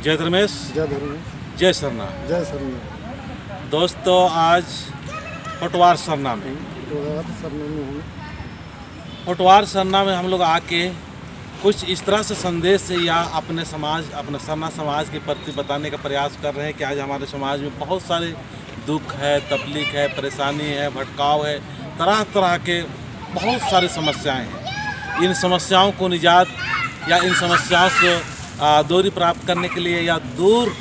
जय धर्मेश। जय धर्मेश। जय सरना। जय सरना। दोस्तों, आज होटवार सरना में होटवार सरना में हम लोग आके कुछ इस तरह से संदेश से या अपने सरना समाज के प्रति बताने का प्रयास कर रहे हैं कि आज हमारे समाज में बहुत सारे दुख है, तकलीफ है, परेशानी है, भटकाव है, तरह तरह के बहुत सारी समस्याएं हैं। इन समस्याओं को निजात या इन समस्याओं से दूरी प्राप्त करने के लिए या दूर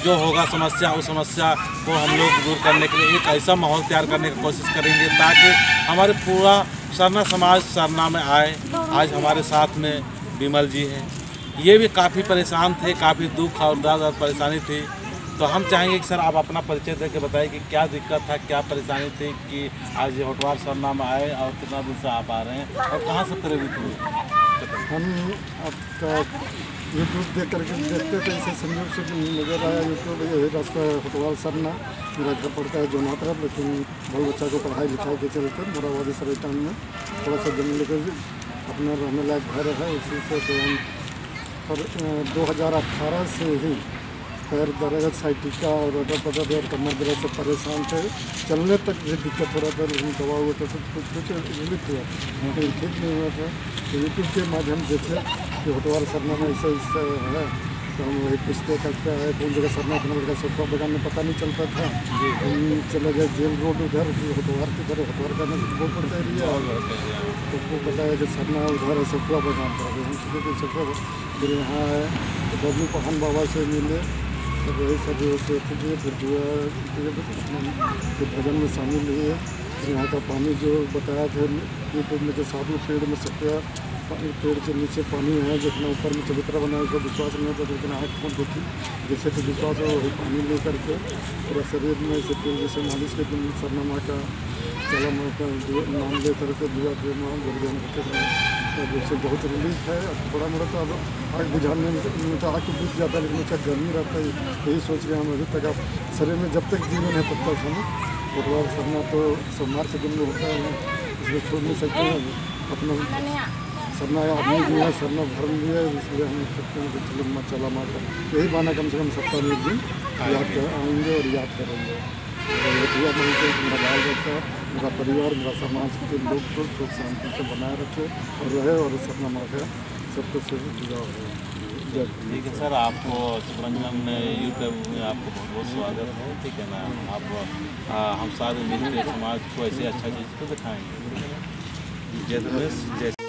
जो होगा समस्या, उस समस्या को हम लोग दूर करने के लिए एक ऐसा माहौल तैयार करने की कोशिश करेंगे ताकि हमारे पूरा सरना समाज सरना में आए। आज हमारे साथ में विमल जी हैं, ये भी काफ़ी परेशान थे, काफ़ी दुख और दर्द और परेशानी थी। तो हम चाहेंगे कि सर आप अपना परिचय देकर बताइए कि क्या दिक्कत था, क्या परेशानी थी कि आज ये होटवार सरना में आए और कितना दिन से आप आ रहे हैं और कहाँ से प्रेरित हुए। हम आपका यूट्यूब देख करके देखते थे, इसे संयोग से नजर आया यूट्यूब, यही रास्ता होटवार सरना। मेरा घर पड़ता है जोना तरफ, लेकिन बहुत बच्चा को पढ़ाई लिखाई के चलते मोराबादी सरेटान में थोड़ा सा जमीन लेकर अपना रहने लायक घर है। उसी से तो हम पर 2018 से ही पैर दर्द, साइटिका और अगर पदर और कमर दर्द से परेशान थे। चलने तक भी दिक्कत हो रहा था, लेकिन दवा हुआ था तो कुछ रिलीफ हुआ, लेकिन ठीक नहीं हुआ था। तो यूट्यूब के माध्यम देखे कि होटवार सरना में ऐसा है, तो हम वही पूछते था क्या है, कौन जगह सरना अपना लड़का सबका बगान में पता नहीं चलता था। हम चले गए जेल रोड उधर, होटवार की तरह होटवार का बोर्ड पड़ता एरिया, तो वो बताया कि सरना उधर है, सबका बगान पर। हम सोचे कि सबका फिर यहाँ है तो बबलू पहान बाबा से मिले, तो वही सब व्यवस्था थी। फिर भजन में शामिल हुए। यहाँ का पानी जो बताया था यूट्यूब में, जो साधु पेड़ में सत्या पेड़ के नीचे पानी है, जितना ऊपर में चबूतरा बना है उसका विश्वास नहीं होता, लेकिन आँख खोल देखी जैसे तो विश्वास हो, वही पानी ले करके पूरा शरीर में से तेल जैसे मालिश के दिन सरना माँ का चला माँ का नाम ले करके दुआ के माँ बलिदान करते रहे। तो उससे बहुत रिलीफ है। थोड़ा मोड़ा तो अब आग बुझाने में तो आग तो बुझ जाता है, लेकिन उसका गर्मी रहता है। यही सोच के हम अभी तक आप शरीर में जब तक जीवन है तब तक हम होटवार सरना तो सोमवार के दिन में होता है, इसको छोड़ नहीं सकते हैं। अपना सरना आदमी भी है, सरना धर्म भी है, इसलिए हम सकते हैं कि चलो माँ चला माँ का यही बहाना कम से कम सप्ताह में एक दिन याद कर आएँगे और याद करेंगे। भैया मन के मेरा बाल बच्चा, मेरा परिवार, मेरा समाज के लोग को सुख शांति से बनाए रखे और रहे, और सरना माँ का सबको से जुड़ाव है। ठीक है सर, आपको चित्रंजन यूट्यूब में आपको बहुत बहुत स्वागत है। ठीक है ना, आप हम सारे मिलकर समाज को ऐसे अच्छा चीज़ को दिखाएंगे। जय धर्मेश। जय